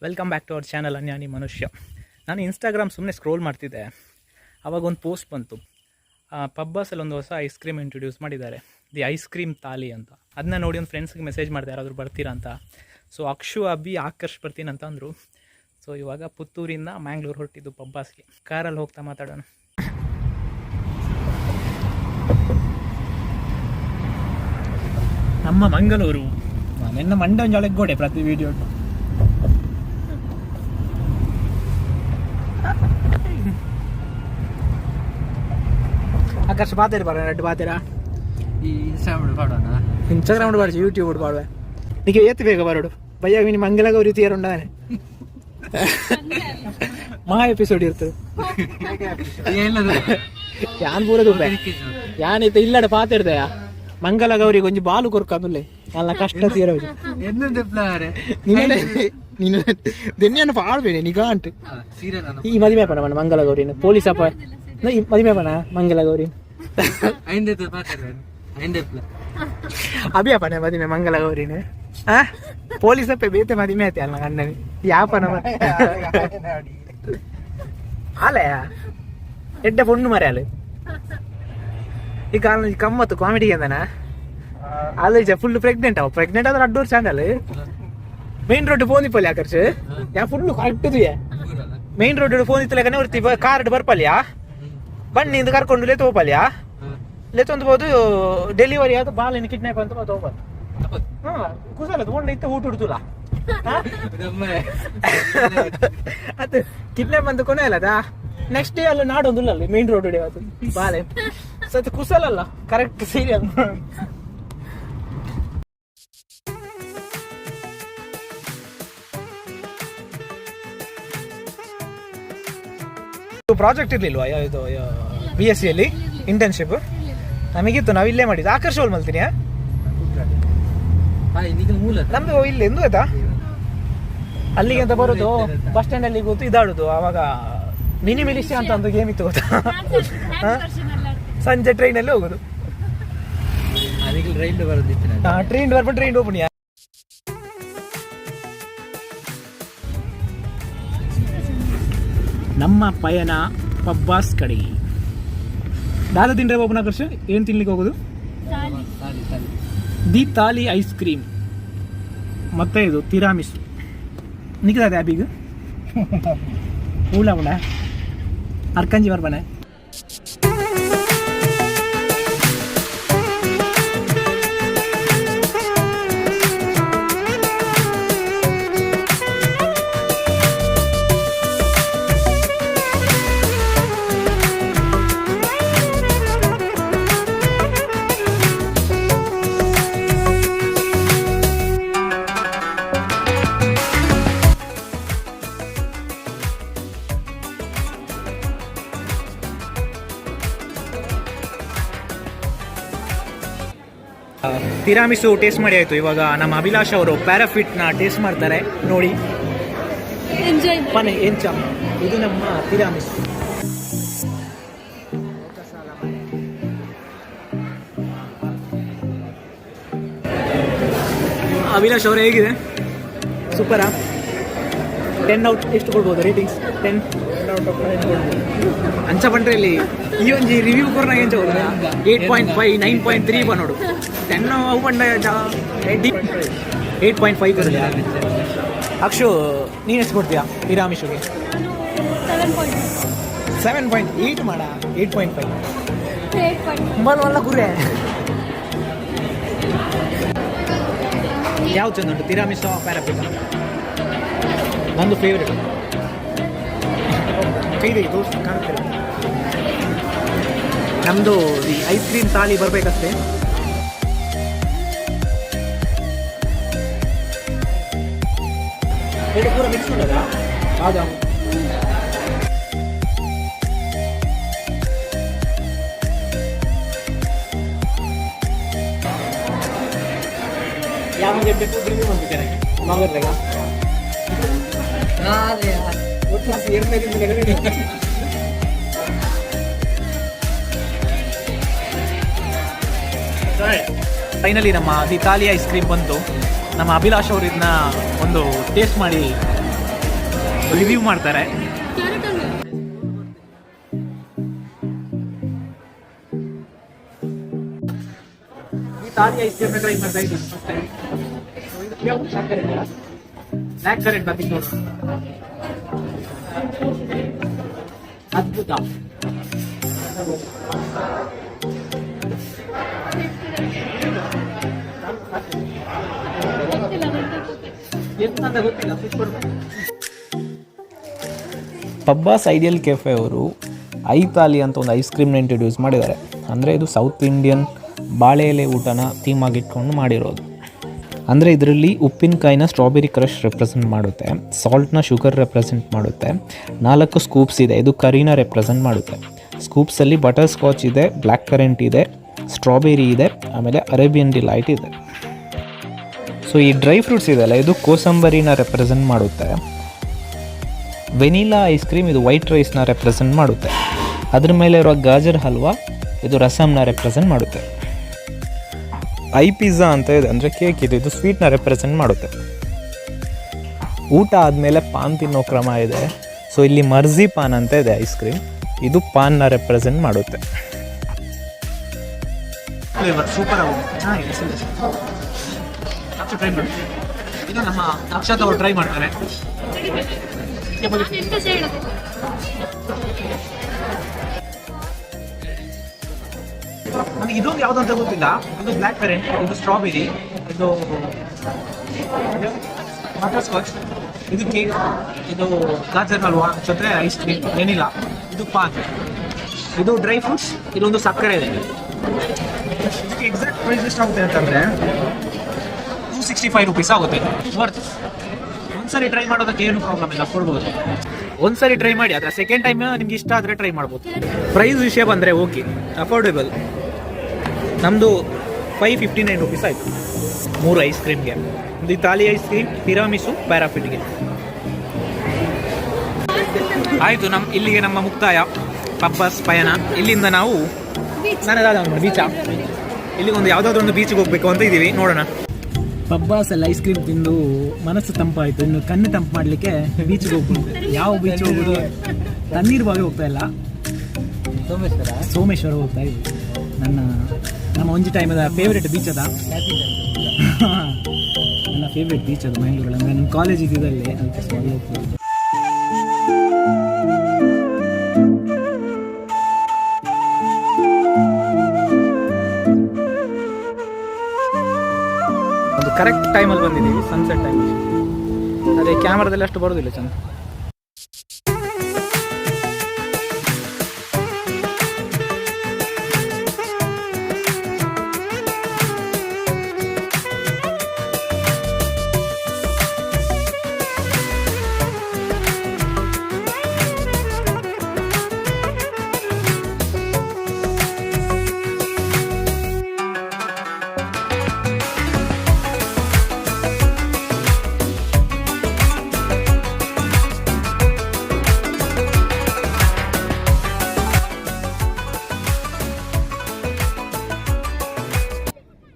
Welcome back to our channel ಅನ್ಯಾನಿ ಮನುಷ್ಯ. ನಾನು ಇನ್ಸ್ಟಾಗ್ರಾಮ್ ಸುಮ್ಮನೆ ಸ್ಕ್ರೋಲ್ ಮಾಡ್ತಿದ್ದೆ, ಆವಾಗ ಒಂದು ಪೋಸ್ಟ್ ಬಂತು. ಪಬ್ಬಾಸಲ್ಲಿ ಒಂದು ಹೊಸ ಐಸ್ ಕ್ರೀಮ್ ಇಂಟ್ರೊಡ್ಯೂಸ್ ಮಾಡಿದ್ದಾರೆ, ದಿ ಐಸ್ ಕ್ರೀಮ್ ತಾಲಿ ಅಂತ. ಅದನ್ನ ನೋಡಿ ಒಂದು ಫ್ರೆಂಡ್ಸ್ಗೆ ಮೆಸೇಜ್ ಮಾಡಿದೆ, ಯಾರಾದರೂ ಬರ್ತೀರಾ ಅಂತ. ಸೊ ಅಕ್ಷು, ಅಭಿ, ಆಕರ್ಷ್ ಬರ್ತೀನಿ ಅಂತ ಅಂದರು. ಸೊ ಇವಾಗ ಪುತ್ತೂರಿಂದ ಮ್ಯಾಂಗ್ಳೂರು ಹೊರಟಿದ್ದು ಪಬ್ಬಾಸ್ಗೆ. ಕಾರಲ್ಲಿ ಹೋಗ್ತಾ ಮಾತಾಡೋಣ. ನಮ್ಮ ಮಂಗಳೂರು ನಿನ್ನ ಮಂಡಂಜೊಳಗೋಡೆ ಪ್ರತಿ ವಿಡಿಯೋ. ಆಕರ್ಷ ಪಾತೇರಿ ಬರ ರೆಡ್ ಪಾತೇರಾ ಈ ಇನ್ಸ್ಟಾಗ್ರಾಮ್ ಪಾಡು ಯೂಟ್ಯೂಬ್ ಪಾಡುವೆ ನಿಮಗೆ ಏತ್ ಬೇಗ ಬರೋಡು ಭಯ್ಯ ನೀನು ಮಂಗಲ ಗೌರಿ ತೀರುಂಡಾನೆ ಮಹಾ ಎಪಿಸೋಡ್ ಇರ್ತದೆ. ಯಾನ್ ಪೂರದು ಯಾನೈತೆ ಇಲ್ಲಡ ಪಾತಿರ್ದೆಯ ಮಂಗಲ ಗೌರಿ ಕೊಂಚ ಬಾಲು ಕೊರ್ಕಂದುಲ್ಲೆ ಅಲ್ಲ ಕಷ್ಟ ತೀರೋದು ನೀನು ದೆನ್ನೆಯನ್ನು ಪಾಡ್ಬೇಡಿ ನಿಗಾಂಟ್ ಈ ಮದುವೆ ಪಣ ಮಂಗಲ ಗೌರಿನ ಪೊಲೀಸ್ ಅಪ್ಪ ಮದುವೆ ಪಣ ಮಂಗಲ ಗೌರಿ ಅಭಿಯಪ್ಪನ ಮದುವೆ ಮಂಗಲ ಗೌರಿನ ಪೊಲೀಸ್ ಅಪ್ಪ ಬೇತೆ ಮದುವೆ ಆಯ್ತು ಅಲ್ಲ ಅಣ್ಣನ ಯಾಪನ ಅಲ್ಲಯ ಎಡ್ಡ ಪೊಣ್ಣು ಮರೆ ಅಲ್ಲ ಈ ಕಾಲ ಕಮ್ಮತ್ತು ಕಾಮಿಡಿ ಅಂದನ ಅಲ್ಲ ಫುಲ್ ಪ್ರೆಗ್ನೆಂಟ್ ಅವ ಪ್ರೆಗ್ನೆಂಟ್ ಆದ್ರೆ 2 ವರ್ಷ ಅಂದಲ್ಲ ಮೇನ್ ರೋಡ್ ಫೋನ್ ಇಪ್ಪಲ್ಲಿ ಆಕರ್ಷ್ ಯಾ full correct main road phone ಇತ್ತಲೇ ಹೊರ್ತಿ ಕಾರ್ ಬರ್ಪಲ್ಯಾ ಬನ್ನಿ ಇಂದ ಕರ್ಕೊಂಡು ಲೇತ್ ಹೋಗಲ್ಯಾ ಲೇತೊಂದು ಬೋದು ಡೆಲಿವರಿ ಆದ ಬಾಲಿನ ಕಿಡ್ನಾಪ್ ಅಂತ ಹೋಗ್ಬಾರ್ದು. ಕುಸಲ ತಗೊಂಡು ಇತ್ತ ಊಟ ಹುಡ್ತುಲ ಅದು ಕಿಡ್ನಾಪ್ ಅಂತ ಕೊನೆ ಅಲ್ಲದ ನೆಕ್ಸ್ಟ್ ಡೇ ಅಲ್ಲ ನಾಡೊಂದು ಅಲ್ಲಿ ಮೇನ್ ರೋಡ್ ಡೇ ಅದು ಬಾಲೆ ಸತ್ ಕುಸಲಲ್ಲ ಕರೆಕ್ಟ್ ಸೀರಿಯಲ್. ಪ್ರಾಜೆಕ್ಟ್ ಇರ್ಲಿಲ್ವಾ ಇದು BSc ಅಲ್ಲಿ ಇಂಟರ್ನ್ಶಿಪ್ ನಮಗಿತ್ತು, ನಾವು ಇಲ್ಲೇ ಮಾಡಿದ್ದು. ಆಕರ್ಷ್ ಹೋಲ್ ಮಲ್ತೀನಿ ನಮ್ದು ಇಲ್ಲಿ ಎಂದು ಆಯ್ತಾ ಅಲ್ಲಿಗೆ ಅಂತ ಬರೋದು ಬಸ್ ಸ್ಟ್ಯಾಂಡ್ ಅಲ್ಲಿ ಗೊತ್ತು ಇದಾಡುದು. ಅವಾಗ ಮಿನಿಮಿಲಿಸಿ ಅಂತ ಒಂದು ಗೇಮ್ ಇತ್ತು ಗೊತ್ತಾ, ಸಂಜೆ ಟ್ರೈನ್ ಅಲ್ಲಿ ಹೋಗುದು. ಟ್ರೈನ್ ಬರ್ಬಿಟ್ಟು ಟ್ರೈನ್ ಓಪನ್. ನಮ್ಮ ಪಯಣ ಪಬ್ಬಾಸ್ ಕಡೆ. ದಾದ ತಿಂಡ್ರೆ ಓಪನ್ ಆಕರ್ಷ ಏನು ತಿನ್ಲಿಕ್ಕೆ ಹೋಗೋದು? ದಿ ತಾಲಿ ಐಸ್ ಕ್ರೀಮ್ ಮತ್ತೆ ಇದು ತಿರಾಮಿಸು ನಿಕ್ಕಿದೆ ಅಬಿಗ ಊಳ ಉಣ ಅರ್ಕಂಜಿ ಬರ್ಬನೆ. ತಿರಾಮಿಸು ಟೇಸ್ಟ್ ಮಾಡಿ ಆಯಿತು. ಇವಾಗ ನಮ್ಮ ಅಭಿಲಾಷ್ ಅವರು ಪ್ಯಾರಾಫಿಟ್ನ ಟೇಸ್ಟ್ ಮಾಡ್ತಾರೆ, ನೋಡಿ ಪನೆ ಎಂಚ. ಇದು ನಮ್ಮ ತಿರಾಮಿಸು. ಅಭಿಲಾಷ್ ಅವರು ಹೇಗಿದೆ? ಸೂಪರಾ? 10 ಔಟ್ ಎಷ್ಟು ಕೊಡ್ಬೋದು ರೇಟಿಂಗ್ಸ್? 10 ಅಂಚ ಬಂದ್ರೆ ಇಲ್ಲಿ ಈ ಒಂಜಿ ರಿವ್ಯೂ ಕೊರ್ನಾಗ ಎಂಚ 8.5 9.3 ಬನ್ನೋಡು 10 ಅವು ಬಂಡ 8.5 ಕೊರಲಿ. ಅಕ್ಷು ನೀನು ಎಷ್ಟು ಕೊಡ್ತೀಯಾ ತಿರಾಮಿಸುಗೆ? 7.8 ಮಾಡ 8.5 ಮಲ್ಲ ಕುರೆ ಯಾವ ಚಂದ ಉಂಟು ತಿರಾಮಿಸು ಪ್ಯಾರಾಫಿಟ್? ನಂದು ಫೇವ್ರೇಟ್. ಕೈದೆ ದೋಸ್ತ ಕಾಣ್ತೀರ ನಮ್ಮದು ಈ ಐಸ್ ಕ್ರೀಮ್ ತಾಲಿ ಬರಬೇಕಷ್ಟೇ. ಪೂರ ಮಿಕ್ಸ್ ಮಾಡೋದಾ? ಹೌದಾ? ಯಾವ ಬೇಕು ರಿವ್ಯೂ ಮಾಡ್ಬಿಟ್ಟೆ ಮಗರ್ಲೆಗ ಫೈನಲಿ ನಮ್ಮ ದಿ ತಾಲಿ ಐಸ್ ಕ್ರೀಮ್ ಬಂತು. ನಮ್ಮ ಅಭಿಲಾಷ್ ಅವರು ಇದನ್ನ ಒಂದು ಟೇಸ್ಟ್ ಮಾಡಿ ರಿವ್ಯೂ ಮಾಡ್ತಾರೆ. ಈ ತಾಲಿ ಐಸ್ ಕ್ರೀಮ್ ಟ್ರೈ ಮಾಡ್ತಾ ಇದ್ದೀನಿ. ಬ್ಲ್ಯಾಕ್ ಕರೆಂಟ್ ಬರ್ತೀನಿ ನೋಡಿ, ಅದ್ಭುತ. ಎಂತ ಗೊತ್ತಿಲ್ಲ. ಪಬ್ಬಾಸ್ ಐಡಿಯಲ್ ಕೆಫೆ ಅವರು ಐತಾಲಿ ಅಂತ ಒಂದು ಐಸ್ ಕ್ರೀಮ್ನ ಇಂಟ್ರೊಡ್ಯೂಸ್ ಮಾಡಿದ್ದಾರೆ. ಅಂದರೆ ಇದು ಸೌತ್ ಇಂಡಿಯನ್ ಬಾಳೆ ಎಲೆ ಊಟನ ಥೀಮ್ ಆಗಿಟ್ಕೊಂಡು ಮಾಡಿರೋದು. ಅಂದರೆ ಇದರಲ್ಲಿ ಉಪ್ಪಿನಕಾಯಿನ ಸ್ಟ್ರಾಬೆರಿ ಕ್ರಶ್ ರೆಪ್ರೆಸೆಂಟ್ ಮಾಡುತ್ತೆ, ಸಾಲ್ಟ್ನ ಶುಗರ್ ರೆಪ್ರೆಸೆಂಟ್ ಮಾಡುತ್ತೆ, 4 ಸ್ಕೂಪ್ಸ್ ಇದೆ, ಇದು ಕರಿನ ರೆಪ್ರೆಸೆಂಟ್ ಮಾಡುತ್ತೆ. ಸ್ಕೂಪ್ಸಲ್ಲಿ ಬಟರ್ ಸ್ಕಾಚ್ ಇದೆ, ಬ್ಲ್ಯಾಕ್ ಕರೆಂಟ್ ಇದೆ, ಸ್ಟ್ರಾಬೆರಿ ಇದೆ, ಆಮೇಲೆ ಅರೇಬಿಯನ್ ಡಿಲೈಟ್ ಇದೆ. ಸೊ ಈ ಡ್ರೈ ಫ್ರೂಟ್ಸ್ ಇದೆಯಲ್ಲ, ಇದು ಕೋಸಂಬರಿನ ರೆಪ್ರೆಸೆಂಟ್ ಮಾಡುತ್ತೆ. ವೆನಿಲಾ ಐಸ್ ಕ್ರೀಮ್ ಇದು ವೈಟ್ ರೈಸ್ನ ರೆಪ್ರೆಸೆಂಟ್ ಮಾಡುತ್ತೆ. ಅದ್ರ ಮೇಲೆ ಇರೋ ಗಾಜರ್ ಹಲ್ವಾ ಇದು ರಸಮ್ನ ರೆಪ್ರೆಸೆಂಟ್ ಮಾಡುತ್ತೆ. ಐ ಪಿಜ್ಜಾ ಅಂತ ಇದೆ, ಅಂದರೆ ಕೇಕ್ ಇದು ಸ್ವೀಟ್ನ ರೆಪ್ರೆಸೆಂಟ್ ಮಾಡುತ್ತೆ. ಊಟ ಆದಮೇಲೆ ಪಾನ್ ತಿನ್ನೋ ಕ್ರಮ ಇದೆ. ಸೊ ಇಲ್ಲಿ ಮರ್ಜಿ ಪಾನ್ ಅಂತ ಇದೆ ಐಸ್ ಕ್ರೀಮ್, ಇದು ಪಾನ್ನ ರೆಪ್ರೆಸೆಂಟ್ ಮಾಡುತ್ತೆ. ಸೂಪರ್ ಟ್ರೈ ಮಾಡಿ. ಇದು ನಮ್ಮ ಅಕ್ಷತ್ ಅವರು ಟ್ರೈ ಮಾಡ್ತಾರೆ. ನನಗೆ ಇದೊಂದು ಯಾವ್ದು ಅಂತ ಗೊತ್ತಿಲ್ಲ. ಇದು ಬ್ಲ್ಯಾಕ್ ಕರೆಂಟ್, ಇದು ಸ್ಟ್ರಾಬೆರಿ, ಇದು ಬಟರ್ ಸ್ಕಾಚ್, ಇದು ಕೇಕ್, ಇದು ಗಾಜರ್ ಹಲ್ವಾ ಜೊತೆ ಐಸ್ ಕ್ರೀಮ್, ವೆನಿಲಾ, ಇದು ಪಾನ್, ಇದು ಡ್ರೈ ಫ್ರೂಟ್ಸ್, ಇದೊಂದು ಸಕ್ಕರೆ ಇದೆ. ಇದಕ್ಕೆ ಎಕ್ಸಾಕ್ಟ್ ಪ್ರೈಸ್ ಎಷ್ಟಾಗುತ್ತೆ ಅಂತಂದರೆ 265 ರೂಪೀಸ್ ಆಗುತ್ತೆ. ವರ್ತ್. ಒಂದ್ಸರಿ ಟ್ರೈ ಮಾಡೋದಕ್ಕೆ ಏನು ಪ್ರಾಬ್ಲಮ್ ಇಲ್ಲ, ಕೊಡ್ಬೋದು. ಒಂದ್ಸರಿ ಟ್ರೈ ಮಾಡಿ, ಆದರೆ ಸೆಕೆಂಡ್ ಟೈಮ್ ನಿಮ್ಗೆ ಇಷ್ಟ ಆದರೆ ಟ್ರೈ ಮಾಡ್ಬೋದು. ಪ್ರೈಸ್ ವಿಷಯ ಬಂದರೆ ಓಕೆ, ಅಫೋರ್ಡೆಬಲ್. ನಮ್ಮದು 559 ರೂಪೀಸ್ ಆಯಿತು 3 ಐಸ್ ಕ್ರೀಮ್ಗೆ. ಒಂದು ಇತಾಲಿ ಐಸ್ ಕ್ರೀಮ್, ಟಿರಾಮಿಸು, ಪ್ಯಾರಾಫಿಟ್ಗೆ ಆಯಿತು. ಇಲ್ಲಿಗೆ ನಮ್ಮ ಮುಕ್ತಾಯ ಪಬ್ಬಾಸ್ ಪಯಣ. ಇಲ್ಲಿಂದ ನಾವು ಬೀಚಾ, ಇಲ್ಲಿಗೊಂದು ಯಾವುದಾದ್ರೂ ಒಂದು ಬೀಚಿಗೆ ಹೋಗ್ಬೇಕು ಅಂತ ಇದ್ದೀವಿ, ನೋಡೋಣ. ಪಬ್ಬಾಸಲ್ಲಿ ಐಸ್ ಕ್ರೀಮ್ ತಿಂದು ಮನಸ್ಸು ತಂಪಾಯಿತು, ಇನ್ನು ಕಣ್ಣು ತಂಪು ಮಾಡಲಿಕ್ಕೆ ಬೀಚ್ಗೆ ಹೋಗ್ಬೋದು. ಯಾವ ಬೀಚ್ ಹೋಗೋದು? ತಣ್ಣೀರು ಬಾವಿ ಹೋಗ್ತಾ ಇಲ್ಲ, ಸೋಮೇಶ್ವರ ಹೋಗ್ತಾ ಇದ್ವಿ. ನಮ್ಮ ಒಂಜಿ ಟೈಮದ ಫೇವ್ರೇಟ್ ಬೀಚ್ ಅದ. ನನ್ನ ಫೇವ್ರೇಟ್ ಬೀಚ್ ಅದು ಮ್ಯಾಂಗ್ಳೂರಲ್ಲಿ. ಅಂದರೆ ನಮ್ಮ ಕಾಲೇಜ್ ಇದ್ದಿದ್ದಲ್ಲಿ ಅದಕ್ಕೆ ಅಲ್ಲಿ ಹೋಗ್ತೀವಿ. ಒಂದು ಕರೆಕ್ಟ್ ಟೈಮಲ್ಲಿ ಬಂದಿದ್ದೀವಿ, ಸನ್ಸೆಟ್ ಟೈಮಲ್ಲಿ. ಅದೇ ಕ್ಯಾಮ್ರಾದಲ್ಲಿ ಅಷ್ಟು ಬರೋದಿಲ್ಲ ಚೆಂದ.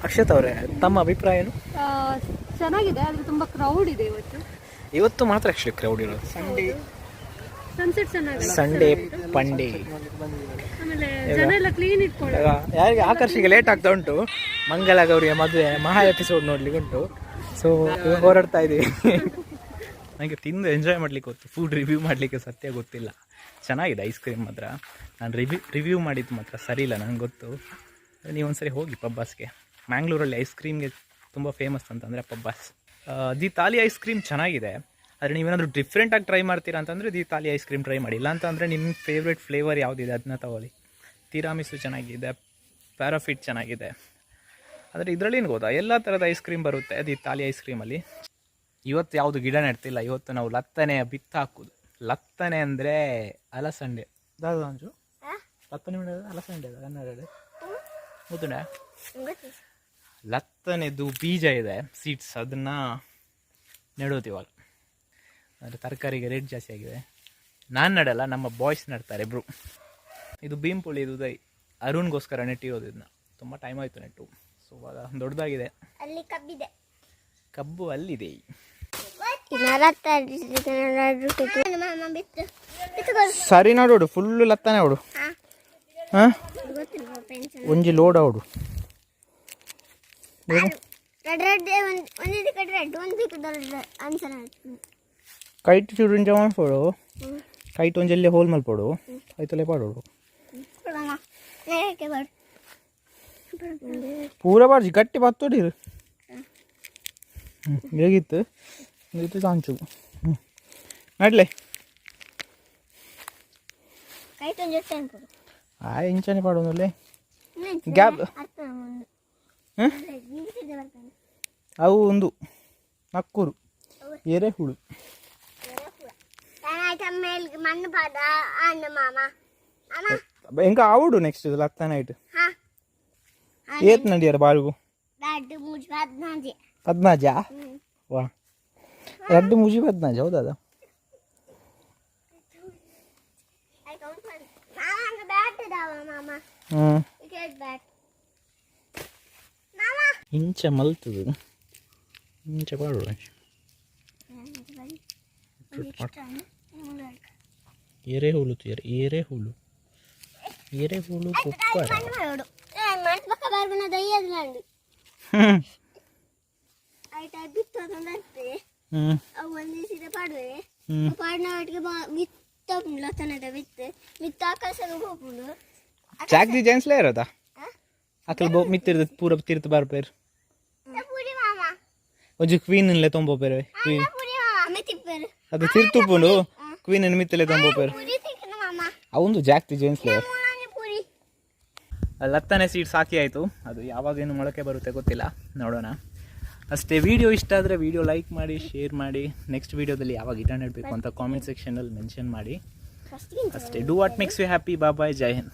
ಅಕ್ಷತ್ ಅವರೇ, ತಮ್ಮ ಅಭಿಪ್ರಾಯ ಏನು? ಚೆನ್ನಾಗಿದೆ, ಆದರೆ ತುಂಬ ಕ್ರೌಡ್ ಇದೆ ಇವತ್ತು ಮಾತ್ರ ಆ್ಯಕ್ಚುಲಿ ಕ್ರೌಡ್ ಇರೋದು. ಸನ್ಸೆಟ್ ಚೆನ್ನಾಗಿದೆ, ಸಂಡೇ ಪಂಡೇ. ಆಮೇಲೆ ಜನ ಎಲ್ಲ ಕ್ಲೀನ್ ಇಟ್ಕೊಳ್ಳೋ. ಯಾರಿಗೆ ಆಕರ್ಷಿಗೆ ಲೇಟ್ ಆಗ್ತಾ ಉಂಟು, ಮಂಗಳ ಗೌರಿಯ ಮದುವೆ ಮಹಾ ಎಪಿಸೋಡ್ ನೋಡ್ಲಿಕ್ಕೆ ಉಂಟು. ಸೊ ಹೊರಡ್ತಾ ಇದ್ದೀವಿ. ನನಗೆ ತಿಂದು ಎಂಜಾಯ್ ಮಾಡ್ಲಿಕ್ಕೆ ಗೊತ್ತು, ಫುಡ್ ರಿವ್ಯೂ ಮಾಡಲಿಕ್ಕೆ ಸತ್ಯ ಗೊತ್ತಿಲ್ಲ. ಚೆನ್ನಾಗಿದೆ ಐಸ್ ಕ್ರೀಮ್ ಮಾತ್ರ. ನಾನು ರಿವ್ಯೂ ಮಾಡಿದ್ದು ಮಾತ್ರ ಸರಿ ಇಲ್ಲ, ನನಗೆ ಗೊತ್ತು. ನೀವೊಂದ್ಸರಿ ಹೋಗಿ ಪಬ್ಬಾಸ್ಗೆ. ಮ್ಯಾಂಗ್ಳೂರಲ್ಲಿ ಐಸ್ ಕ್ರೀಮ್ಗೆ ತುಂಬ ಫೇಮಸ್ ಅಂತಂದರೆ Pabbas. The thali ice cream ಚೆನ್ನಾಗಿದೆ, ಆದರೆ ನೀವೇನಾದರೂ ಡಿಫ್ರೆಂಟಾಗಿ ಟ್ರೈ ಮಾಡ್ತೀರಾ ಅಂತಂದರೆ the thali ice cream try ಮಾಡಿ. ಇಲ್ಲ ಅಂತಂದರೆ ನಿಮ್ಮ ಫೇವ್ರೇಟ್ ಫ್ಲೇವರ್ ಯಾವುದಿದೆ ಅದನ್ನ ತಗೊಳ್ಳಿ. ಟಿರಾಮಿಸು ಚೆನ್ನಾಗಿದೆ, ಪ್ಯಾರಾಫಿಟ್ ಚೆನ್ನಾಗಿದೆ. ಆದರೆ ಇದರಲ್ಲಿ ಏನು ಗೊತ್ತಾ, ಎಲ್ಲ ಥರದ ಐಸ್ ಕ್ರೀಮ್ ಬರುತ್ತೆ ದಿ ತಾಲಿ ಐಸ್ ಕ್ರೀಮಲ್ಲಿ. ಇವತ್ತು ಯಾವುದು ಗಿಡ ನೆಡ್ತಿಲ್ಲ, ಇವತ್ತು ನಾವು ಲತ್ತನೆ ಬಿತ್ತು ಹಾಕೋದು. ಲತ್ತನೆ ಅಂದರೆ ಅಲಸಂಡೆ. ದಾದಾಂಜು ಲತ್ತನೆ ಅಲಸಂಡೆ ಕನ್ನಡ ಗೊತ್ತುಂಡ. ಲತ್ತನೆದು ಬೀಜ ಇದೆ, ಸೀಡ್ಸ್, ಅದನ್ನು ನೆಡೋದು ಇವಾಗ. ಅಂದರೆ ತರಕಾರಿಗೆ ರೇಟ್ ಜಾಸ್ತಿ ಆಗಿದೆ. ನಾನು ನೆಡಲ್ಲ, ನಮ್ಮ ಬಾಯ್ಸ್ ನೆಡ್ತಾರೆ ಇಬ್ಬರು. ಇದು ಭೀಮ್ಪುಳಿ, ಇದು ಅರುಣ್ಗೋಸ್ಕರ ನೆಟ್ಟಿರೋದು. ಇದನ್ನ ತುಂಬ ಟೈಮ್ ಆಯಿತು ನೆಟ್ಟು. ಸೊ ಇವಾಗ ದೊಡ್ಡದಾಗಿದೆ. ಅಲ್ಲಿ ಕಬ್ಬಿದೆ, ಕಬ್ಬು ಅಲ್ಲಿದೆ. ಸರಿ ನೋಡು ಫುಲ್ ಲತ್ತಾನೆ ಅವಡು ಹಾ ಒಂಜಿ ಲೋಡ್ ಅವಡು ಕೈಟ್ ಚೂರಿಂಜ ಮಾಡ್ಕೊಡು ಕೈಟ್ ಒಂಜಲ್ಲಿ ಹೋಲ್ ಮಲ್ಪಡು ಆಯ್ತಲ್ಲೇ ಪಾಡೋಡು ಪೂರ ಬಾರ್ಜಿ ಗಟ್ಟಿ ಬತ್ತೋಡಿರು ಹೇಗಿತ್ತು ಇದು ತಾಂಚು ನಡ್ಲೆ ಆ ಇಂಚನೆ ಪಾಡೋನಲ್ಲೇ ಗ್ಯಾಪ್ ಅವು ಒಂದು ನಕ್ಕೂರು ಎರೆಹುಳು ఇంకా ఆవుడు నెక్స్ట్ లత్తా నైట్ ఏత్ నడియారు బాలుగు 14 వా 14 ಹೌದಾ ಇಂಚ ಮಲ್ತದು ಇಂಚ ಪಾಡು ಎರೆಹುಳು ಎರೆಹುಳು ಎರೆಹುಳು ಕುಕ್ಕರ ಜಾಗ್ರಿ ಜೆಂಟ್ಸ್ಲೇ ಇರೋದಾ ಅಕಲ್ ಬೋ ಮಿತ್ತಿರ್ದ ಪೂರ ತಿರ್ತ ಬರ್ಪೇರು ಒಂಜಿ ಕ್ವೀನ್ ಇನ್ಲೆ ತೊಂಬೋಪೇರು ಕ್ವೀನ್ ಅದು ತಿರ್ತುಪ್ಪುಂಡು ಕ್ವೀನ್ ಇನ್ ಮಿತ್ತಲೆ ತೊಂಬೋಪೇರು ಅವಂದು ಜಾಗ್ತಿ ಜೆಂಟ್ಸ್ಲೇ ಲತ್ತಾನೆ ಸೀಡ್ ಸಾಕಿ ಆಯಿತು ಅದು ಯಾವಾಗೇನು ಮೊಳಕೆ ಬರುತ್ತೆ ಗೊತ್ತಿಲ್ಲ ನೋಡೋಣ ಅಷ್ಟೇ ವಿಡಿಯೋ ಇಷ್ಟ ಆದರೆ ವಿಡಿಯೋ ಲೈಕ್ ಮಾಡಿ ಶೇರ್ ಮಾಡಿ ನೆಕ್ಸ್ಟ್ ವಿಡಿಯೋದಲ್ಲಿ ಯಾವಾಗ ಗಿಡ ನೆಡಬೇಕು ಅಂತ ಕಾಮೆಂಟ್ ಸೆಕ್ಷನಲ್ಲಿ ಮೆನ್ಷನ್ ಮಾಡಿ ಅಷ್ಟೇ do what makes you happy bye Jai Hind